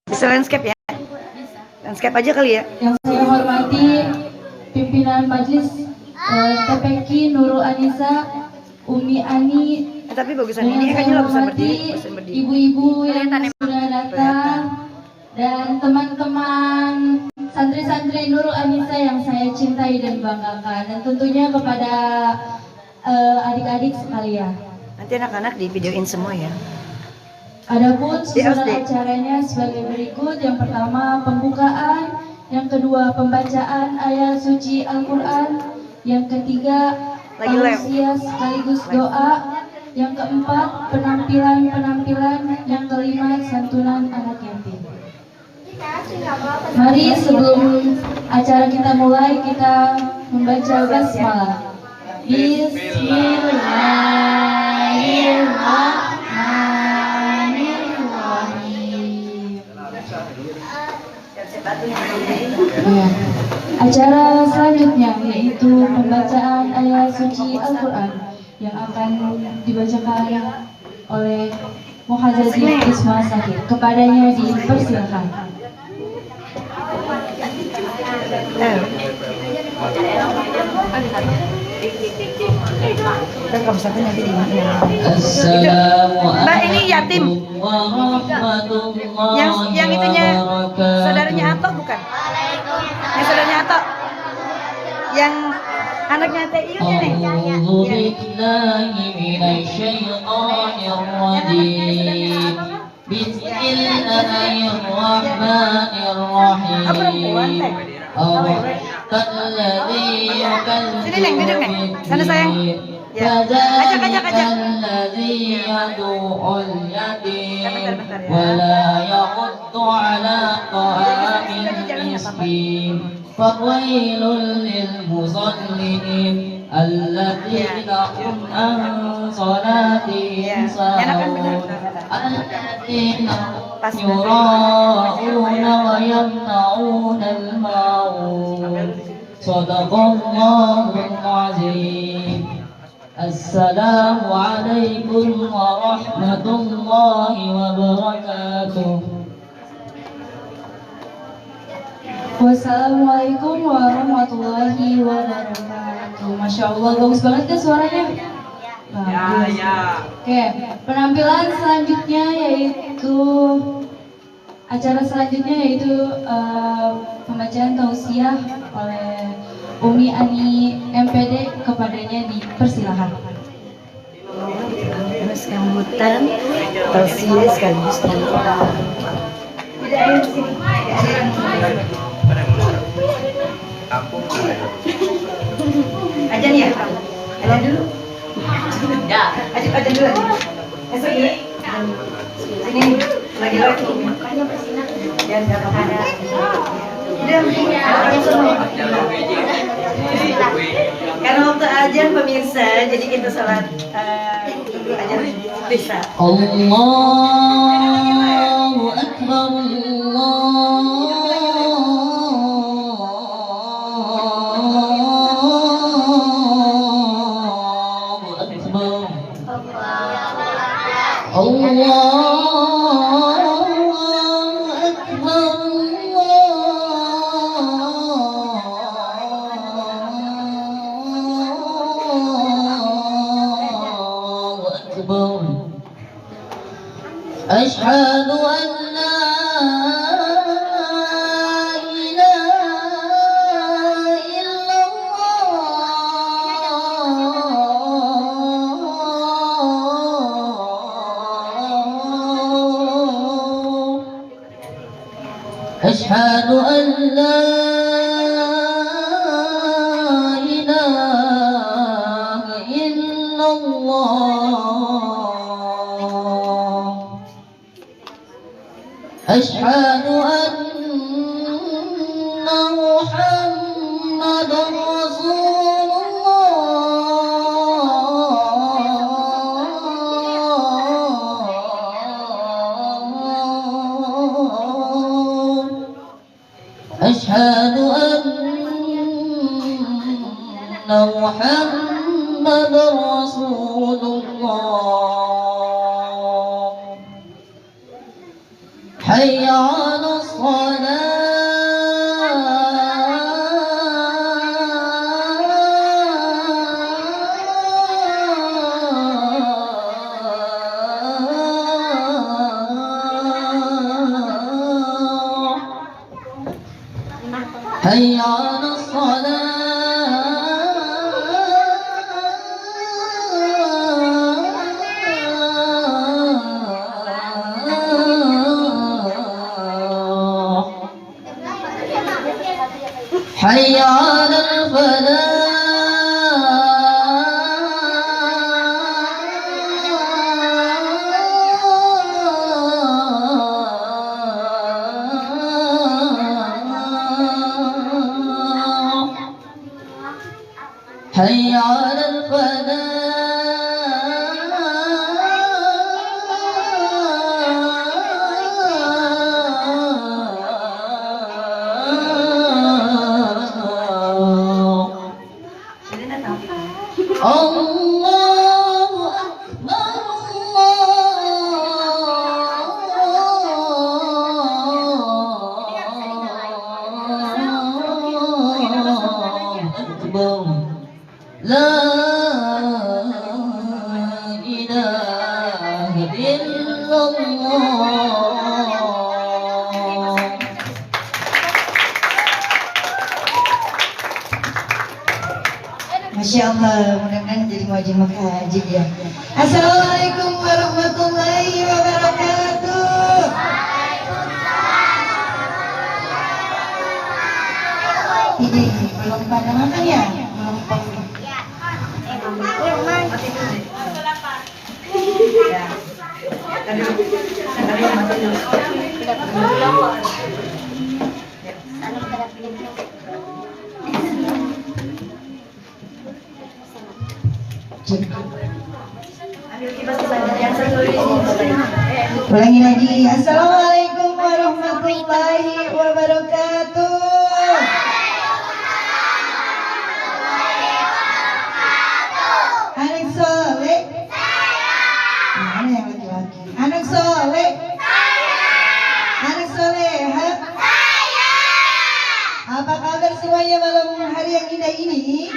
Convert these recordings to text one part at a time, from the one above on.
Bisa landscape ya? Landscape aja kali ya? Yang saya hormati pimpinan majelis TPQ Nurul Anissa, Umi Ani, Tapi bagusan ini kayaknya lo bisa berdiri. ibu-ibu yang sudah datang, dan teman-teman santri-santri Nurul Anissa yang saya cintai dan banggakan, dan tentunya kepada adik-adik sekalian. Nanti anak-anak di videoin semua ya. Adapun susunan acaranya sebagai berikut. Yang pertama pembukaan, yang kedua pembacaan ayat suci Al-Quran, yang ketiga tausiah sekaligus doa, yang keempat penampilan, yang kelima santunan anak yatim. Mari sebelum acara kita mulai, kita membaca basmalah. Bismillahirrahmanirrahim. Ya. Acara selanjutnya yaitu pembacaan ayat suci Al-Quran yang akan dibacakan oleh Muhadzazin Isma Sakit. Kepadanya dipersilakan. Mbak, ini yatim. Yang itunya saudaranya Atok bukan? Yang saudaranya Atok. Yang anaknya TI ini. Bismillahirrahmanirrahim. Sini Neng, duduk Neng. Sana sayang. Ya. Ajak. فويل للمصلين الذين هم عن صلاتهم ساهون الذين يراءون ويمنعون الماعون صدق الله العظيم. السلام عليكم ورحمة الله وبركاته. Wassalamualaikum warahmatullahi wabarakatuh. Masya Allah, bagus banget kan suaranya? Bagus. Oke, penampilan selanjutnya yaitu pembacaan tausiah oleh Umi Ani MPD. Kepadanya dipersilakan. Sambutan tausiah sekaligus doa. Ajan ya? Ajan dulu? Ya. Ajan dulu. Esok ini? Sini lagi-lagi. Ya, enggak apa-apa. Karena waktu ajan pemirsa, jadi kita salat ajan bisa. Allahu Akbar. أشهد أن لا إله إلا الله. أشهد أن لا إله إلا الله. أشهد أن محمدا رسول الله. أشهد أن محمدا رسول الله. حي على الصلاة حي على الصلاة حي على الفلاح حي على الفلاح الله أكبر الله أكبر لا إله إلا الله. Masya Allah, mudah-mudahan jadi wajib haji ya. Assalamualaikum warahmatullahi wabarakatuh. Ini belum pada makan ya? Belum pada. Ulangi lagi. Assalamualaikum warahmatullahi wabarakatuh. Anak soleh. Mana yang laki-laki? Anak soleh. Anak soleha. Apa kabar semuanya malam hari yang indah ini?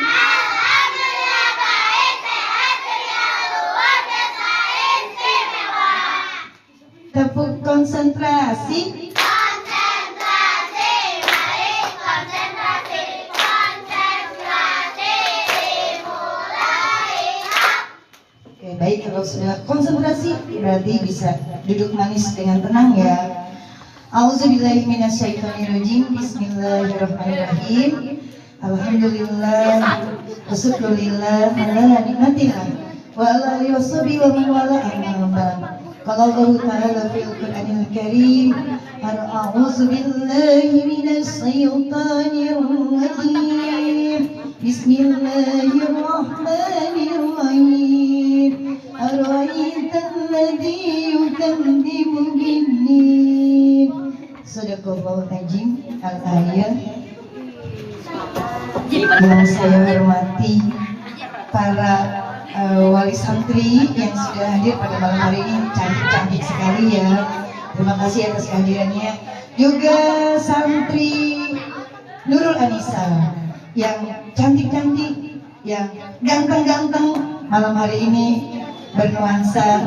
Tepuk konsentrasi. Oke, baik, kalau sudah konsentrasi berarti bisa duduk manis dengan tenang ya. Auzubillahi minasyaitonirrajim. Bismillahirrahmanirrahim. Alhamdulillah wasyukurillah ala nikmatillah wa ala alihi washabihi wa man wala amma ba'd. Qala Allah Ta'ala fil Qur'anil Karim, a'udzu billahi minasy syaithanir rajim. Bismillahirrahmanirrahim. Ara'aital ladzi yukadzibu bin-din. Sadaqallahu azim. Al-ayat. Yang saya hormati para wali santri yang sudah hadir pada malam hari ini, cantik-cantik sekali ya. Terima kasih atas kehadirannya. Juga santri Nurul Anissa yang cantik-cantik, yang ganteng-ganteng, malam hari ini bernuansa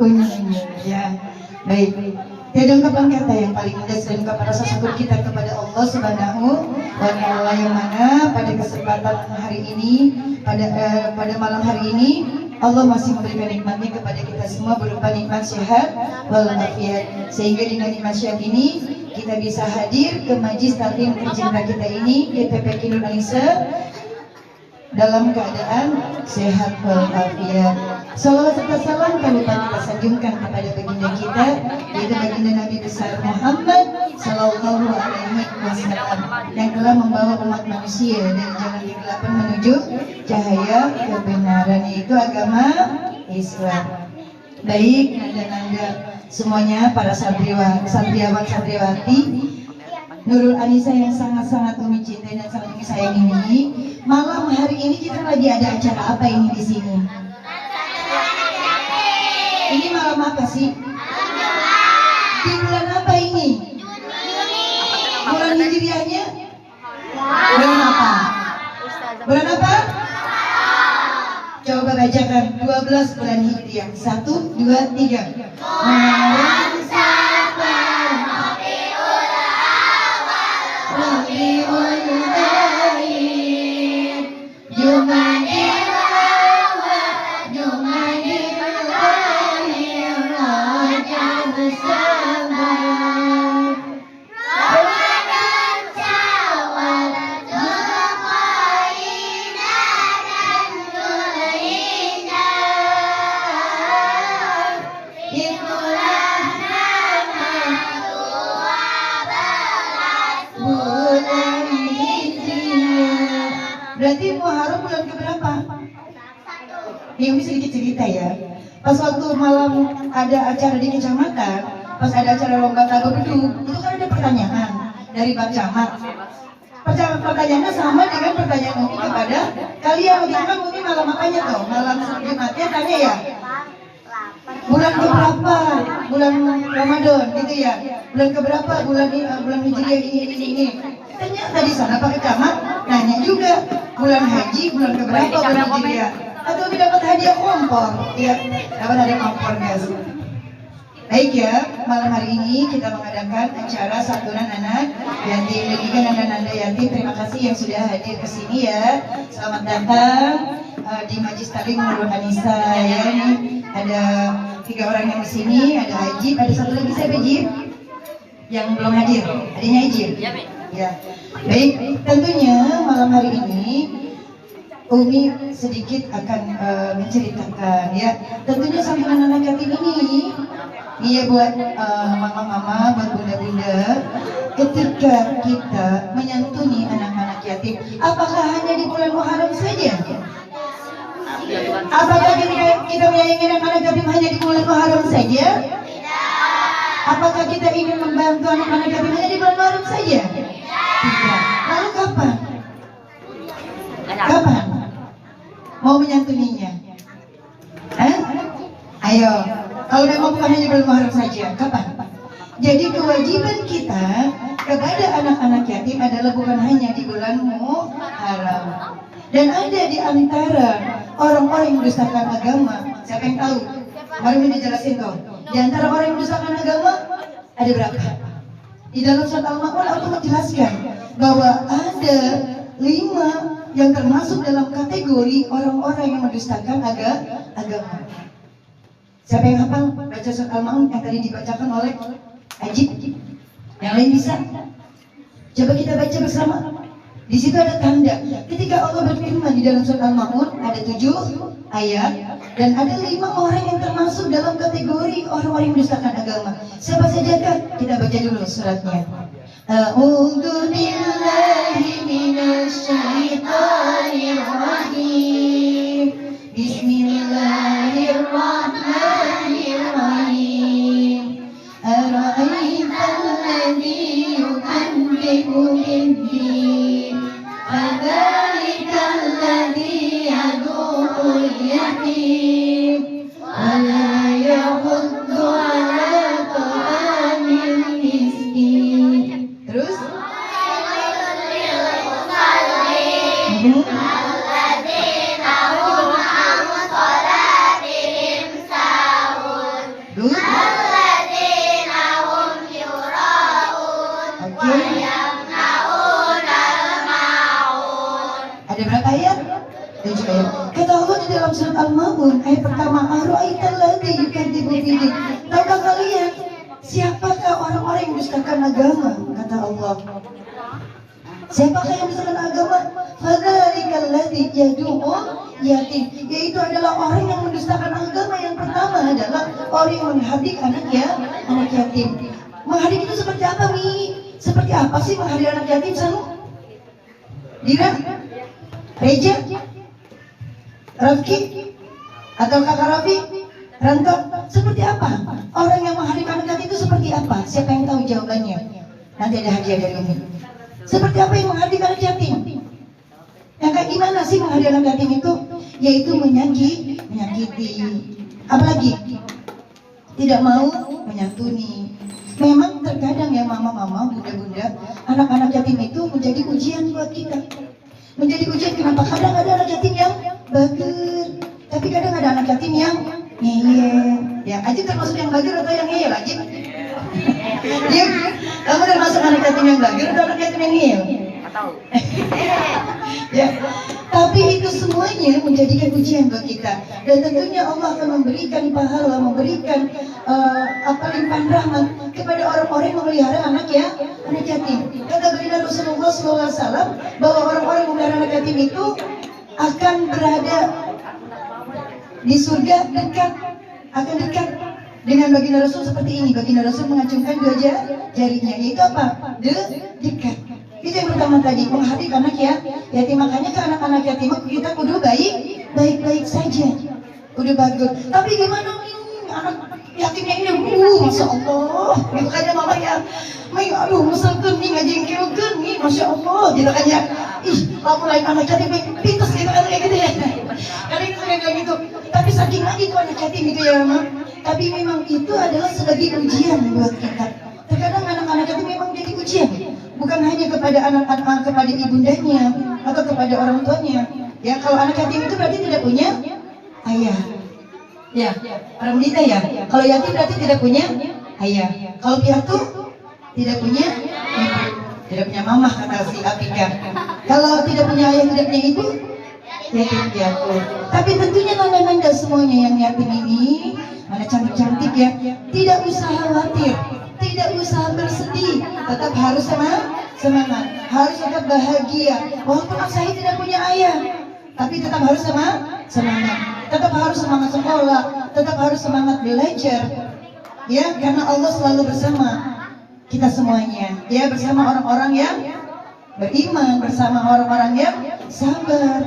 unyu-unyu ya. Baik, tiada ungkapan kata yang paling indah selain ungkapan rasa syukur kita kepada Allah Subhanahu wa Ta'ala, yang mana pada kesempatan hari ini, pada malam hari ini Allah masih memberikan nikmatnya kepada kita semua berupa nikmat sehat walafiat, sehingga dengan nikmat sehat ini kita bisa hadir ke majlis taklim tercinta kita ini, GTP Kinur Anissa, dalam keadaan sehat walafiat. Salawat serta salam kami kita sanjungkan kepada baginda kita, yaitu baginda Nabi besar Muhammad Sallallahu Alaihi Wasallam, yang telah membawa umat manusia dari jalan kegelapan menuju cahaya kebenaran, yaitu agama Islam. Baik, nanda-nanda semuanya, para santriwan, santriwati Nurul Anissa yang sangat-sangat Umi cintai dan sangat Umi sayang ini, malam hari ini kita lagi ada acara apa ini di sini? Ini malam apa sih? Di bulan 12 bulan Hijriah. 1, 2, 3. Muharram, Safar, Rabiul Akhir, Jumadil Awal, Jumadil Akhir, Rajab, Safar, Ramadan, Syawal, Dzulqa'dah dan Dzulhijjah. Itulah nama 12 bulan Hijriah. Berarti Muharram bulan keberapa? Yang bisa sedikit cerita ya. Pas waktu malam ada acara di kecamatan, pas ada acara lomba tago beduk, itu kan ada pertanyaan dari Pak Camat. Pertanyaannya sama dengan pertanyaan Umi kepada kalian. Waktu itu kan Umi malam apanya tuh? Malam Jumatnya tanya ya. Bulan keberapa? Bulan Ramadan gitu ya. Bulan keberapa? Bulan Hijriah ini. Ternyata di sana Pak Camat nanya juga bulan haji bulan keberapa bulan Hijriah. Atau dapat hadiah kompor, ya, dapat hadiah kompor guys. Baik ya, malam hari ini kita mengadakan acara santunan anak yatim dan juga nanda-nanda yatim. Terima kasih yang sudah hadir ke sini ya. Selamat datang di Majlis Taklim Nurul Anisa ya. Ini ada 3 orang yang di sini, ada Ajib, ada satu lagi siapa Ajib? Yang belum hadir, adanya Ajib. Ya. Baik, tentunya malam hari ini Umi sedikit akan menceritakan ya. Tentunya santunan anak yatim ini iya buat mama-mama, buat bunda-bunda. Ketika kita menyantuni anak-anak yatim, apakah hanya di bulan Muharram saja? Apakah kita menyayangi anak-anak yatim hanya di bulan Muharram saja? Apakah kita ingin membantu anak-anak yatim hanya di bulan Muharram saja? Tidak. Lalu kapan? Kapan mau menyantuninya? Ayo, kalau memang bukan hanya bulan Muharram saja, kapan? Jadi kewajiban kita kepada anak-anak yatim adalah bukan hanya di bulan Muharram. Dan ada di antara orang-orang yang mendustakan agama. Siapa yang tahu? Kemarin ini dijelasin tuh. Di antara orang yang mendustakan agama ada berapa? Di dalam surat Al-Ma'un aku menjelaskan bahwa ada 5 yang termasuk dalam kategori orang-orang yang mendustakan agama. Siapa yang hafal baca surat Al-Ma'un yang tadi dibacakan oleh Ajib? Yang lain bisa? Coba kita baca bersama. Di situ ada tanda. Ketika Allah berfirman di dalam surat Al-Ma'un ada 7 ayat dan ada 5 orang yang termasuk dalam kategori orang-orang yang mendustakan agama. Siapa saja? Kita baca dulu suratnya. A'udzu billahi minasy syaithanir rajim. Bismillahirrahmanirrahim. Ara'aital ladzi yukadzibu bid-din, fadzalika alladzi yad'ul yatim wa la yahuddu 'ala ta'amil miskin. Terus? Ada berapa ayat? 7 ayat. Kata Allah di dalam surat Al-Ma'un ayat pertama, ara'aital ladzi yukadzibu bid-din. Tahukah kalian siapakah orang-orang yang mendustakan agama? Kata Allah. Siapakah yang mendustakan agama? Fadzalikal ladzi yad'ul yatim. Yaitu adalah orang yang mendustakan agama. Yang pertama adalah orang yang menghardik anak yatim. Menghardik itu seperti apa, Mi? Seperti apa sih menghardik anak yatim, Sanu? Dira? Reja? Rafki? Atau kakak Rafi? Ranto? Seperti apa? Orang yang menghardik anak yatim itu seperti apa? Siapa yang tahu jawabannya? Nanti ada hadiah dari Umi. Seperti apa yang menghardik anak yatim? Yang kayak gimana sih menghardik anak yatim itu? Yaitu menyakiti. Apalagi? Tidak mau menyantuni. Memang terkadang ya mama-mama, bunda-bunda, anak-anak yatim itu menjadi ujian buat kita. Menjadi ujian kenapa? Kadang ada anak yatim yang bager, tapi kadang ada anak yatim yatim yang ngeyel. Ya, Ajib termasuk yang bagir atau yang ngeyel, Ajib? Ya, kamu termasuk anak yatim yang bagir atau anak yatim yang ngeyel? Ya, tapi itu semuanya menjadikan ujian buat kita, dan tentunya Allah akan memberikan pahala, memberikan limpahan rahmat kepada orang-orang yang memelihara anak yatim. Kata baginda Rasulullah SAW bahwa orang-orang yang memelihara anak yatim itu akan berada di surga akan dekat dengan baginda Rasul seperti ini. Baginda Rasul mengacungkan dua jarinya, yaitu apa? Dekat. Itu yang pertama tadi, menghardik anak yatim. Makanya ke anak-anak yatim kita kudu baik-baik saja, udah bagus. Tapi gimana ini anak yatimnya ini, masya Allah, gitu kan ya mama ya, aduh misalkan nih ngajengkelkan nih, masya Allah, gitu kan ya. Ih, kamu lain anak yatim pintas gitu kan, kayak gitu ya. Karena itu kayak gitu. Tapi saking lagi tuh anak yatim itu ya mama. Tapi memang itu adalah sebagai ujian buat kita. Terkadang anak-anak yatim memang jadi ujian, bukan hanya kepada anak-anak, kepada ibundanya atau kepada orang tuanya. Ya, kalau anak yatim itu berarti tidak punya ayah. Ya, orang wanita ya. Kalau yatim berarti tidak punya ayah. Kalau piatu tidak punya ibu, tidak punya mamah kata si Apika. Kalau tidak punya ayah, tidak punya ibu, yatim piatu. Tapi tentunya nanda-nanda semuanya yang yatim ini, mana cantik-cantik ya, tidak usah khawatir, tidak usah bersedih, tetap harus semangat, harus tetap bahagia. Walaupun saya tidak punya ayah, tapi tetap harus semangat, tetap harus semangat sekolah, tetap harus semangat belajar. Ya, karena Allah selalu bersama kita semuanya. Ya, bersama orang-orang yang beriman, bersama orang-orang yang sabar.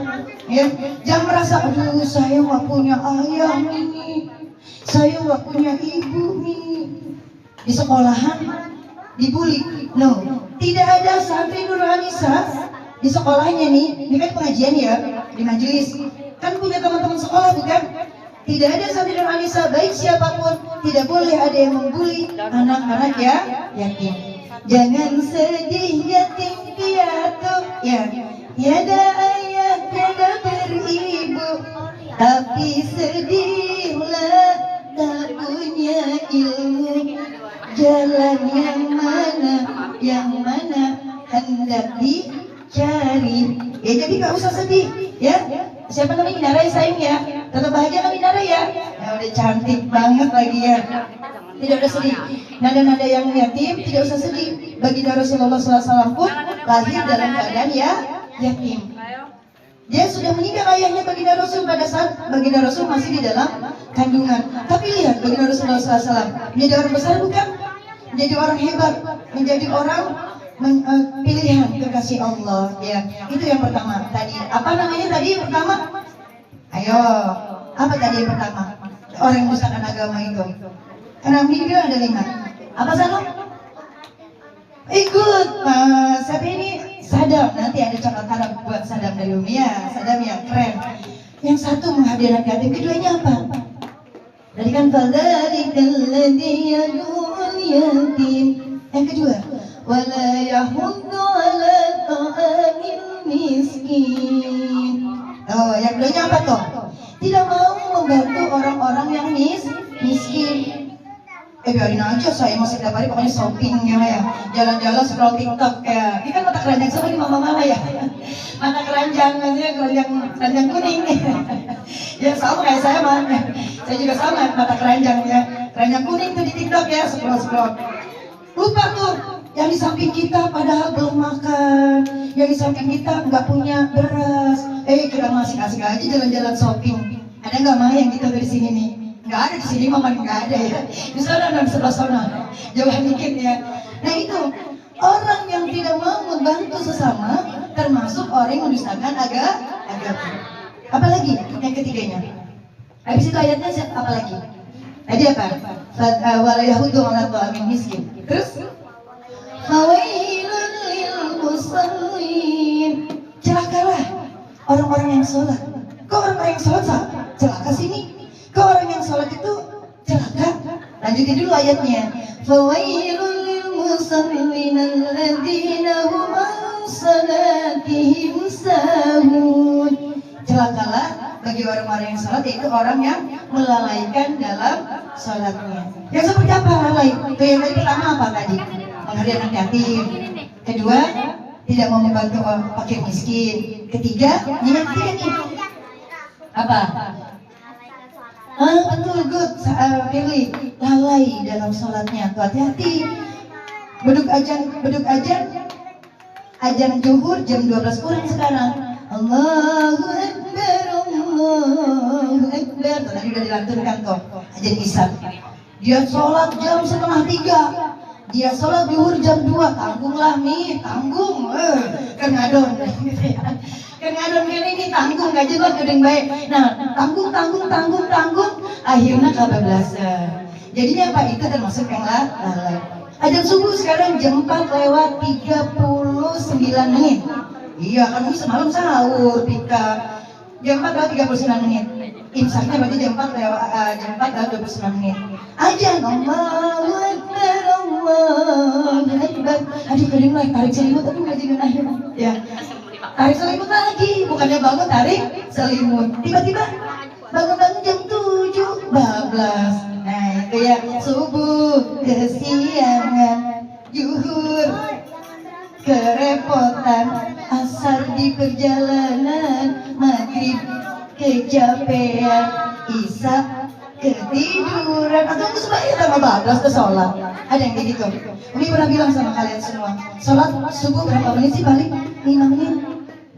Ya, jangan merasa aduh saya nggak punya ayah nih, saya nggak punya ibu nih. Di sekolahan dibully. No, tidak ada santri Nurhanisa di sekolahnya nih. Ini kan pengajian ya, di majelis. Kan punya teman-teman sekolah bukan? Tidak ada santri Nurhanisa baik siapapun, tidak boleh ada yang membuli anak-anak yatim. Jangan sedih yatim piatu, ya. Tiada ayah, tiada beribu, tapi sedihlah tak punya ilmu. Jalan yang mana hendak dicari. Ya, jadi nggak usah sedih ya. Siapa namanya Minara ya sayang ya, tetap bahagia kan Minara ya. Ya udah cantik banget lagi ya, tidak usah sedih. Nada-nada yang yatim tidak usah sedih. Baginda Rasulullah SAW pun lahir dalam keadaan yatim. Dia sudah meninggal ayahnya baginda Rasul pada saat baginda Rasul masih di dalam kandungan. Tapi lihat baginda Rasulullah SAW menjadi orang besar bukan? Menjadi orang hebat, menjadi orang pilihan kekasih Allah. Ya, itu yang pertama tadi. Apa namanya tadi yang pertama? Ayo, apa tadi yang pertama? Orang yang merusakan agama itu. Karena meninggal ada 5. Apa Sano? Ikut. Siapa ini? Sadam. Nanti ada coklat Arab buat Sadam dari Umi ya. Sadam yang keren. Yang satu menghadirkan yatim, keduanya apa? Tadi kan fadzalikal ladzi yad'ul yatim. Yang kedua, wala yahuddu ala ta'amil miskin. Oh, yang keduanya apa toh? Tidak mau membantu orang-orang yang miskin. Biarin aja, saya masih tiap hari pokoknya shopping ya, jalan-jalan scroll TikTok ya. Ini kan mata keranjang sama di mama-mama ya. Mata keranjang, maksudnya keranjang kuning. Ya sama kayak saya mah. Saya juga sama mata keranjang ya. Keranjang kuning tuh di TikTok ya, scroll. Lupa tuh yang di samping kita padahal belum makan, yang di samping kita nggak punya beras. Kita masih asik aja jalan-jalan shopping. Ada nggak mah yang kita dari sini nih? Nggak ada di sini, mama nggak ada ya. Di sana dan sebelah sana, jauh dikit ya. Nah itu orang yang tidak mau membantu sesama, termasuk orang yang mendustakan agama. Apalagi yang ketiganya. Habis itu ayatnya apa lagi? Tadi apa? Wala yahudu ala ta'amil miskin. Terus fawailun lil musallin. Celakalah orang-orang yang sholat. Kok orang-orang yang sholat celaka sini? Kok orang yang sholat itu celaka? Lanjutin dulu ayatnya. Fawailul lil musallin alladzina hum an salatihim sahun. Celakalah bagi orang-orang yang sholat, yaitu orang yang melalaikan dalam sholatnya. Yang seperti apa lalai? Itu yang tadi pertama apa tadi? Menghargai anak yatim. Kedua, tidak mau membantu fakir miskin. Ketiga, yang ketiga nih apa? Betul, good, pilih lalai dalam sholatnya. Tuh hati-hati. Beduk ajan zuhur jam 12 kurang sekarang. Allahu Akbar, Allahu Akbar. Tadi udah dilanturkan tuh ajan isya. Dia sholat jam 2:30. Dia sholat zuhur jam 2. Tanggunglah nih, tanggung. Kan ngadon. Kan ngadon kan ini tanggung gak jelas gedeng baik. Nah, tanggung. Akhirnya kebablasan. Jadinya apa? Itu termasuk yang lalai. Ajan subuh sekarang jam 4:39 menit. Iya, kan ini semalam sahur, Tika. Jam 4:39 menit. Imsaknya berarti jam 4:29 menit. Ajan Allahu Akbar, Allahu Akbar. Aduh, kadang lagi tarik selimut tapi nggak jadi akhir. Ya, tarik selimut lagi. Bukannya bangun tarik selimut. Tiba-tiba bangun jam 7 bablas. Nah, itu ya subuh kesiangan, zuhur kerepotan, asar di perjalanan, maghrib kecapean, isya ketiduran. Atau itu sebenarnya sama bablas ke sholat. Ada yang kayak gitu. Umi pernah bilang sama kalian semua, sholat subuh berapa menit sih balik? 5 menit.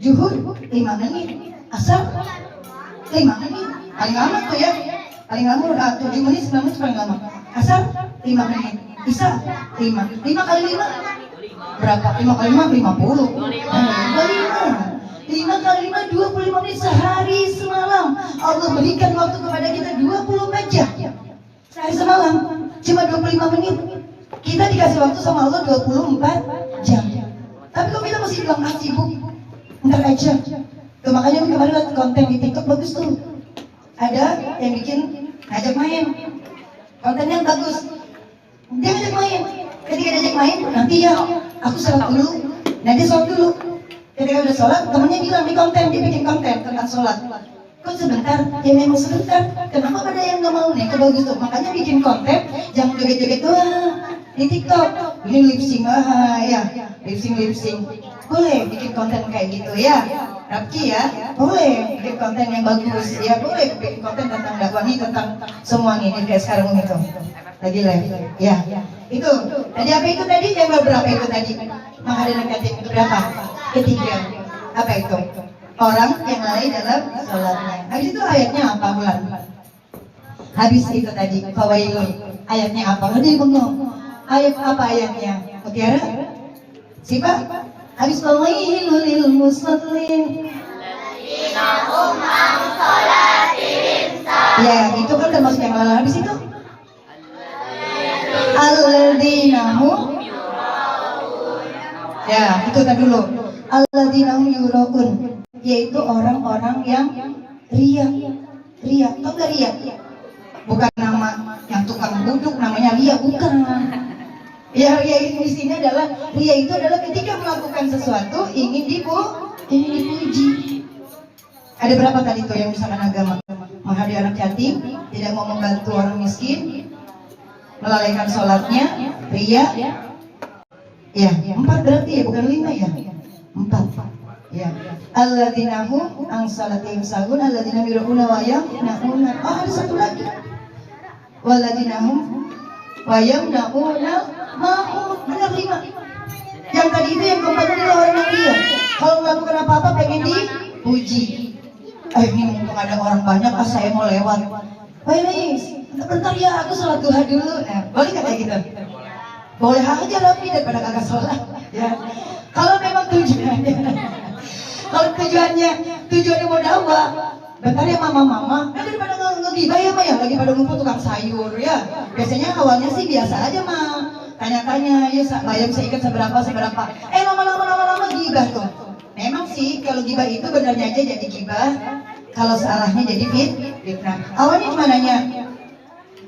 Zuhur 5 menit. Asar 5 menit. Paling lama tuh ya. Paling lama 7 menit, 9 menit paling lama. Asar 5 menit. Isya 5. 5 kali 5 berapa? 5 kali 5 50. 5 kali 5 25 menit sehari semalam. Allah berikan waktu kepada kita 24 jam. Sehari semalam cuma 25 menit. Kita dikasih waktu sama Allah 24 jam. Tapi kok kita masih bilang sibuk, ntar aja. Tuh makanya kemarin lihat konten di TikTok bagus tuh. Ada yang bikin ngajak main. Kontennya bagus. Dia ngajak main. Ketika diajak main, nanti ya aku sholat dulu. Nanti sholat dulu. Ketika udah sholat, temennya bilang di konten, dia bikin konten tentang sholat. Kok sebentar? Ya memang sebentar. Kenapa ada yang nggak mau nih? Itu bagus tuh. Makanya bikin konten, jangan joget-joget doang di TikTok. Ini lip sync, ya, lip sync. Boleh bikin konten kayak gitu ya, Rapki ya. Boleh bikin konten yang bagus, ya boleh bikin konten tentang dakwah ini, tentang semua nih kayak sekarang gitu. Lagi live, ya. Itu. Tadi apa itu tadi? Yang berapa itu tadi? Menghadiri kajian berapa? Ketiga. Apa itu? Orang yang lalai dalam sholatnya. Habis itu ayatnya apa bulan? Habis itu tadi fawailun. Ayatnya apa? Tadi bengong. Ayat apa ayatnya? Mutiara? Siapa? Habis fawailun lil musallin. Ya, itu kan termasuk yang lalai. Habis itu? Alladzina hum. Ya, itu tadi dulu. Alladzina hum yuraun, yaitu orang-orang yang ria. Tahu nggak ria? Bukan nama yang tukang duduk namanya ria, bukan. Ya, ria ini mestinya adalah ria itu adalah ketika melakukan sesuatu ingin dipuji. Ada berapa tadi tuh yang misalkan agama? Menghadiri anak yatim, tidak mau membantu orang miskin, melalaikan sholatnya, ria. Ya, 4 berarti ya, bukan 5 ya. 4. Ya. Alladzina hum an salatihim sahun, alladzina yura'una wa yamna'una. Oh, ada satu lagi. Walladzina hum wa yamna'una ma'un. Benar 5. Yang tadi itu yang keempat adalah orang yang ria. Kalau melakukan apa-apa pengen dipuji. Ini mumpung ada orang banyak, saya mau lewat. Baik, bentar ya, aku sholat duha dulu. Boleh nggak kayak gitu? Boleh aja tapi daripada kagak sholat. Ya. Kalau memang tujuannya mau dakwah, bentar ya mama. Kan daripada ngegibah ya mah ya, lagi pada ngumpul tukang sayur ya. Biasanya awalnya sih biasa aja mah, tanya-tanya, ya bayam saya ikat seberapa. Lama-lama gibah tuh. Memang sih kalau gibah itu benarnya aja jadi gibah, kalau salahnya jadi fitnah. Awalnya cuma nanya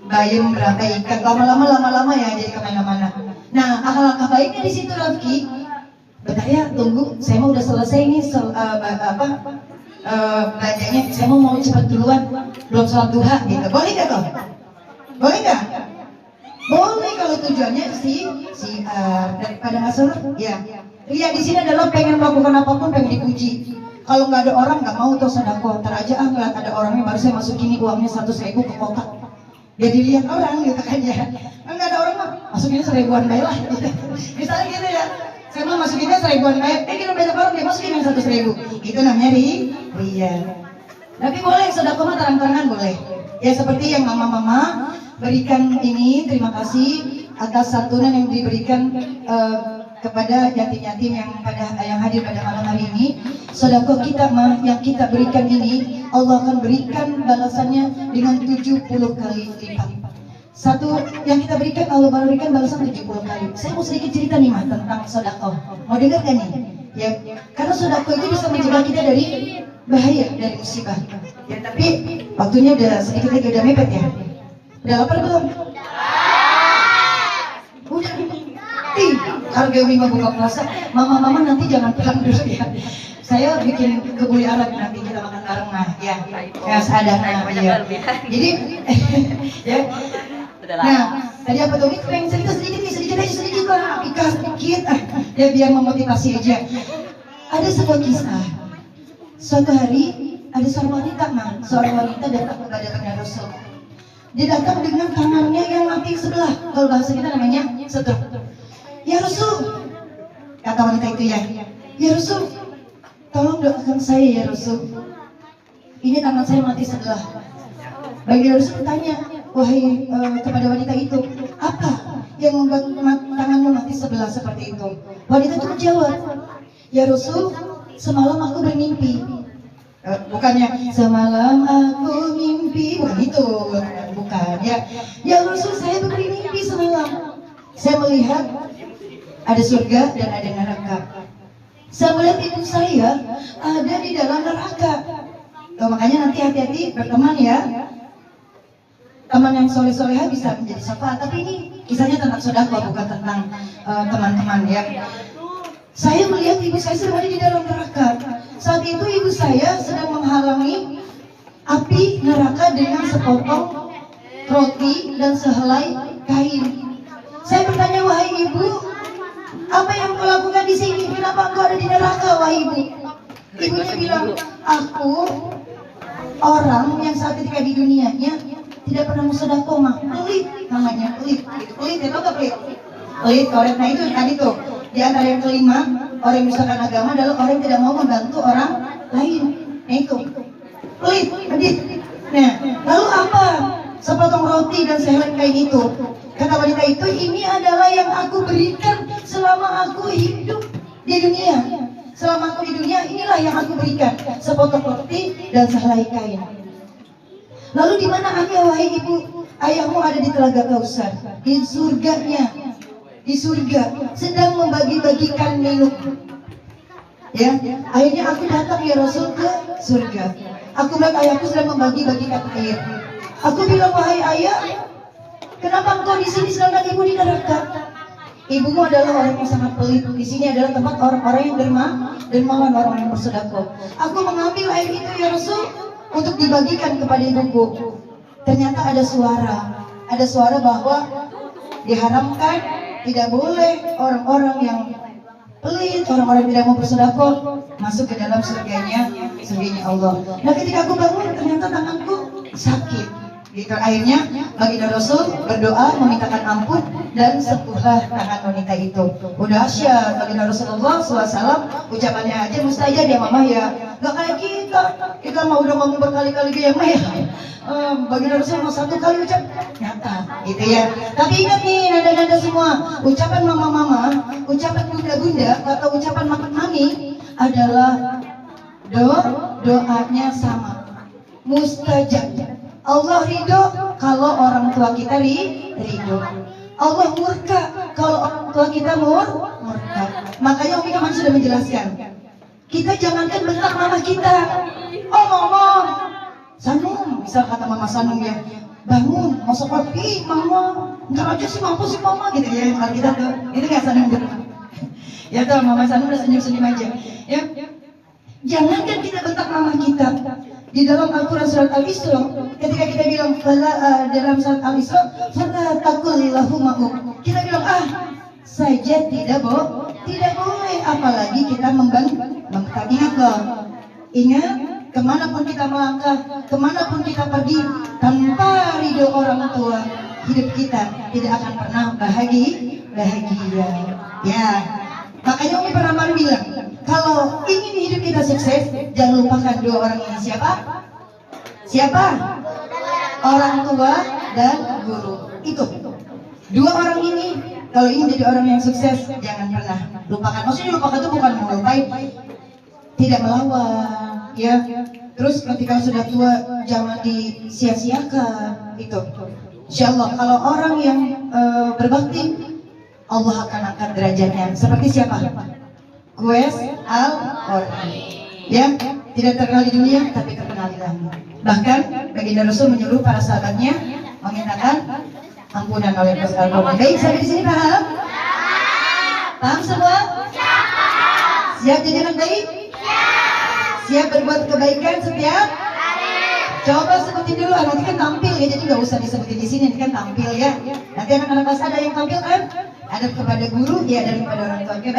bayam berapa ikat, lama-lama ya jadi kemana-mana. Nah, alangkah baiknya di situ Rafki. Bentar ya, tunggu, saya mau udah selesai nih belanjanya, saya mau cepat duluan. belum sholat duha gitu. Boleh nggak tuh? Boleh nggak? Boleh kalau tujuannya daripada nggak sholat, ya. Ria di sini adalah pengen melakukan apapun, pengen dipuji. Kalau nggak ada orang nggak mau tuh sedekah. Ntar aja ngeliat ada orangnya baru saya masukin ini uangnya 100.000 ke kotak. Ya dilihat orang gitu kan ya. Nggak ada orang mah masukinnya 1.000-an baik lah. Gitu. Misalnya gitu ya. Saya mau masukinnya 1.000-an baik. Kita banyak orang dia masukin yang 100.000. Itu namanya ria. Tapi boleh sedekah mah terang-terangan boleh. Ya seperti yang mama-mama berikan ini, terima kasih atas santunan yang diberikan kepada yatim-yatim yang hadir pada malam hari ini. Sedekah kita mah yang kita berikan ini Allah akan berikan balasannya dengan 70 kali lipat. Satu yang kita berikan Allah berikan balasan 70 kali. Saya mau sedikit cerita nih mah tentang sedekah. Mau dengar kan nih? Ya, karena sedekah itu bisa mencegah kita dari bahaya, dari musibah. Ya, tapi waktunya udah sedikit lagi udah mepet ya. Udah lapar belum? Udah. Harga minggu buka puasa, mama-mama nanti jangan pulang dulu ya. Saya bikin kebuli Arab nanti kita makan bareng nah, ya. Ya sadar ya. Jadi, ya. Nah, tadi apa tuh? Ini pengen cerita sedikit lah, ikhlas sedikit, ya biar memotivasi aja. Ada sebuah kisah. Suatu hari ada seorang wanita datang kepada Rasul. Dia datang dengan tangannya yang mati sebelah. Kalau bahasa kita namanya stroke. Ya Rasul, kata wanita itu ya. Ya Rasul, tolong doakan saya ya Rasul. Ini tangan saya mati sebelah. Bagi Rasul bertanya, wahai kepada wanita itu, apa yang membuat tanganmu mati sebelah seperti itu? Wanita itu menjawab, ya Rasul, semalam aku bermimpi. Bukannya semalam aku mimpi, bukan itu, bukan ya. Ya Rasul, saya bermimpi semalam. Saya melihat ada surga dan ada neraka. Saya melihat ibu saya ada di dalam neraka. Tuh, makanya nanti hati-hati berteman ya. Teman yang soleh-soleha bisa menjadi syafaat. Tapi ini kisahnya tentang sedekah, bukan tentang teman-teman ya. Saya melihat ibu saya sedang ada di dalam neraka. Saat itu ibu saya sedang menghalangi api neraka dengan sepotong roti dan sehelai kain. Saya bertanya, wahai ibu, apa yang kau lakukan di sini? Kenapa engkau ada di neraka, wahai ibu? Ibunya bilang, aku orang yang saat ketika di dunianya tidak pernah bersedekah, mah pelit namanya, pelit. Pelit ya, tau gak pelit? Pelit, koret. Nah itu tadi tuh. Di antara yang kelima, orang yang menyusahkan agama adalah orang yang tidak mau membantu orang lain. Nah itu, pelit, pelit. Nah, lalu apa? Sepotong roti dan sehelai kain itu. Kata wanita itu, ini adalah yang aku berikan selama aku hidup di dunia. Selama aku di dunia, inilah yang aku berikan. Sepotong roti dan sehelai kain. Lalu di mana ayah, wahai ibu? Ayahmu ada di Telaga Kausar, di surganya, di surga, sedang membagi-bagikan minum. Ya, akhirnya aku datang ya Rasul ke surga. Aku melihat ayahku sedang membagi-bagikan air. Aku bilang, wahai ayah, kenapa engkau di sini sedangkan ibu di neraka? Ibumu adalah orang yang sangat pelit. Di sini adalah tempat orang-orang yang dermawan, orang yang bersedekah. Aku mengambil air itu ya Rasul untuk dibagikan kepada ibuku. Ternyata ada suara bahwa diharamkan, tidak boleh orang-orang yang pelit, orang-orang yang tidak mau bersedekah masuk ke dalam surganya Allah. Nah ketika aku bangun ternyata tanganku sakit. Gitu. Akhirnya baginda Rasul berdoa memintakan ampun dan sembuhlah tangan wanita itu. Udah asyik baginda Rasulullah SAW ucapannya aja mustajab ya mama ya. Gak kayak kita mau udah ngomong berkali-kali ya mama ya. Baginda Rasul mau satu kali ucap nyata gitu ya. Tapi ingat nih nada-nada semua, ucapan mama-mama, ucapan bunda-bunda atau ucapan mami adalah doanya sama, mustajab. Allah ridho kalau orang tua kita ridho. Allah murka kalau orang tua kita murka. Makanya Umi Kaman sudah menjelaskan. Kita jangankan bentak mama kita. Oh mama, Sanum, misal kata mama Sanum ya, bangun, mau seperti mama, ntar aja sih mampu sih mama gitu ya. Kalau kita tuh, itu nggak Sanum gitu. Ya tuh mama Sanum udah senyum-senyum aja. Ya, jangankan kita bentak mama kita. Di dalam Al-Quran surat Al-Isra, ketika kita bilang dalam surat Al-Isra, fala taqul lahumma kita bilang saja tidak boleh, apalagi kita mengtagih Allah. Ingat, kemanapun kita melangkah, kemanapun kita pergi, tanpa ridho orang tua, hidup kita tidak akan pernah bahagia. Ya, makanya Umi pernah bilang, kalau ingin hidup kita sukses, jangan lupakan dua orang ini. Siapa? Orang tua dan guru. Itu dua orang ini. Kalau ingin jadi orang yang sukses, jangan pernah lupakan. Maksudnya lupakan itu bukan melupai, tidak melawan, ya. Terus ketika sudah tua, jangan disia-siakan. Itu. Insya Allah, kalau orang yang berbakti, Allah akan angkat derajatnya. Seperti siapa? Qais al-Qarni. Ya, tidak terkenal di dunia, tapi terkenal di langit. Bahkan baginda Rasul menyuruh para sahabatnya memintakan ampunan oleh Qais al-Qarni. Baik, sampai di sini paham? Paham semua? Siap jadi anak baik? Siap berbuat kebaikan setiap? Coba sebutin dulu, nanti kan tampil ya, jadi nggak usah disebutin di sini, nanti kan tampil ya. Nanti anak-anak kelas ada yang tampil kan? Ada kepada guru, ya ada kepada orang tua. Oke,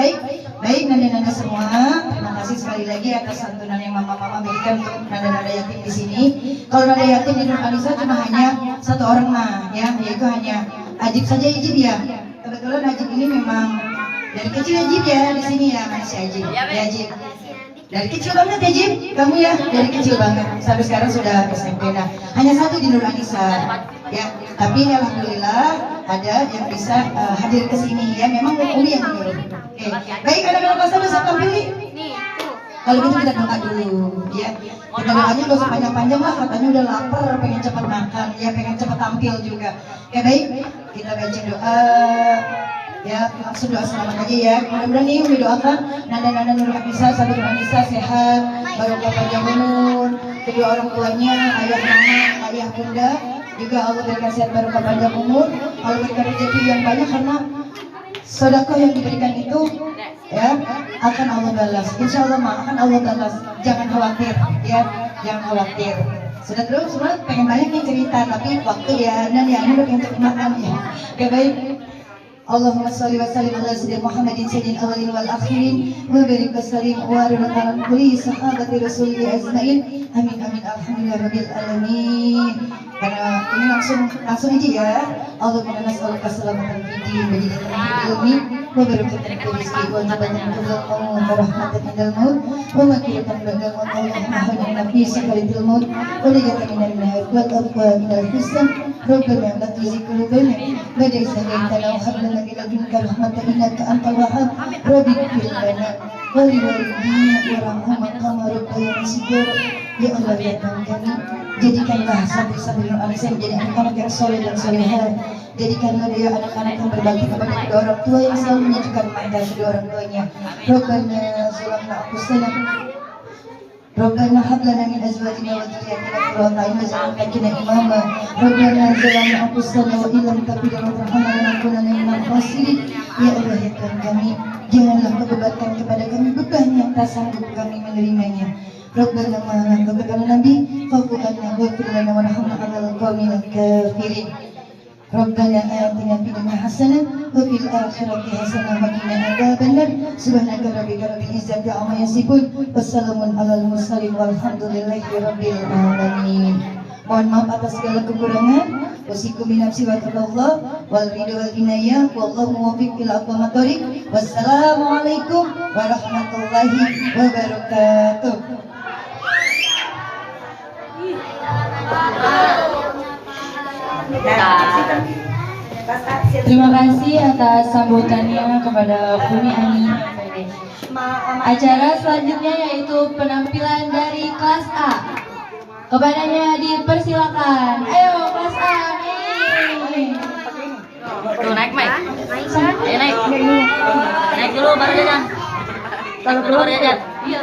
baik nanda-nanda semua. Terima kasih sekali lagi atas santunan yang mama-mama berikan untuk nanda-nanda yatim di sini. Kalau nanda yatim di Nur Anissa cuma hanya satu orang ya, yaitu hanya Ajib saja ya. Kebetulan Ajib ini memang dari kecil Ajib ya di sini ya, masih Ajib. Ya Ajib. Dari kecil banget ya Jim, kamu ya dari kecil banget sampai sekarang sudah SMP. Nah, hanya satu di Nur Anissa ya, tapi alhamdulillah ada yang bisa hadir ke sini ya. Memang Umi yang menyuruh. Oke, baik anak-anak kelas bisa tampil nih. Kalau gitu kita doa dulu ya. Kita doanya gak usah panjang-panjang lah, katanya udah lapar, pengen cepat makan ya, pengen cepat tampil juga. Oke, baik, kita baca doa. Ya, langsung doa selamat aja ya. Mudah-mudahan nih Umi doakan nanda-nanda Nur Anissa, Sahabat Nur Anissa sehat, barokah panjang umur, kedua orang tuanya, ayah mama, ayah bunda, juga Allah berikan sehat barokah panjang umur, Allah berikan rezeki yang banyak karena sedekah yang diberikan itu ya akan Allah balas. Insya Allah akan Allah balas. Jangan khawatir ya, jangan khawatir. Sudah terus semua pengen banyak nih cerita, tapi waktu ya dan ya ini udah pengen cepat makan ya. Oke, baik. Allahumma salli wa sallim ala sayyidina Muhammadin sayyidil awwalin wal akhirin wa barik wa sallim wa ala kulli sahabati rasulillah ajmain. Amin amin alhamdulillah rabbil alamin. Karena ini langsung aja ya. Allahumma nas'aluka salamatan fid din wa jannatan ilmi wa barakatan fil rizqi wa jannatan fil wa rahmatan minal maut wa maghfiratan ba'dal maut. Allahumma hadina fi sakaratil maut wa lijatan minal nar wa taqwa minal hisab. Rabbana la tuzigh qulubana ba'da idh hadaytana wa hab lana min ladunka rahmatan innaka antal wahhab. Rabbi ighfir lana wa li walidayna warhamhum kama rabbayana shighara. Ya Allah ya Tuhan kami, jadikanlah santri-santri Nur Anissa menjadi anak-anak yang soleh dan soleha. Jadikanlah dia anak-anak yang berbakti kepada kedua orang tua yang selalu menyejukkan mata kedua orang tuanya. Rabbana zalamna anfusana Rabbana hab lana min azwajina wa dhurriyyatina qurrata a'yun waj'alna lana imama. Rabbana zalamna anfusana wa illam taghfir lana wa tarhamna lanakunanna minal khasirin. Ya Allah ya Tuhan kami, janganlah kau bebankan kepada kami beban yang tak sanggup kami menerimanya. Rabbana ma lana nabi fa'fu anna waghfir lana warhamna 'alal qaumil kafirin. Rabbana atina fid dunya hasanah wa fil akhirati hasanah wa qina adzabannar. Subhanaka rabbika rabbil izzati 'amma yasifun. Wassalamun 'alal mursalin walhamdulillahi rabbil alamin. Mohon maaf atas segala kekurangan. Wasikum bi nafsi wa taqallah wal ridha wal inayah wallahu muwaffiq ila aqwamit thoriq. Wassalamualaikum warahmatullahi wabarakatuh. Terima kasih atas sambutannya kepada Umi Ani. Acara selanjutnya yaitu penampilan dari kelas A. Kepadanya dipersilakan. Ayo kelas A nih. Tuh naik Mike. Ayo naik. Naik dulu baru jajan. Baru jajan. Iya.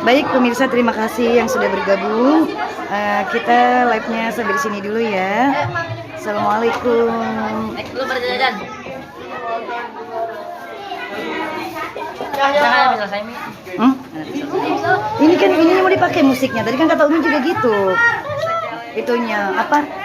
Baik pemirsa, terima kasih yang sudah bergabung. Kita live-nya sampai di sini dulu ya. Assalamualaikum. Naik dulu baru jajan. Jangan bisa selesai Mi. Ini kan ini mau dipakai musiknya. Tadi kan kata Umi juga gitu. Itunya apa?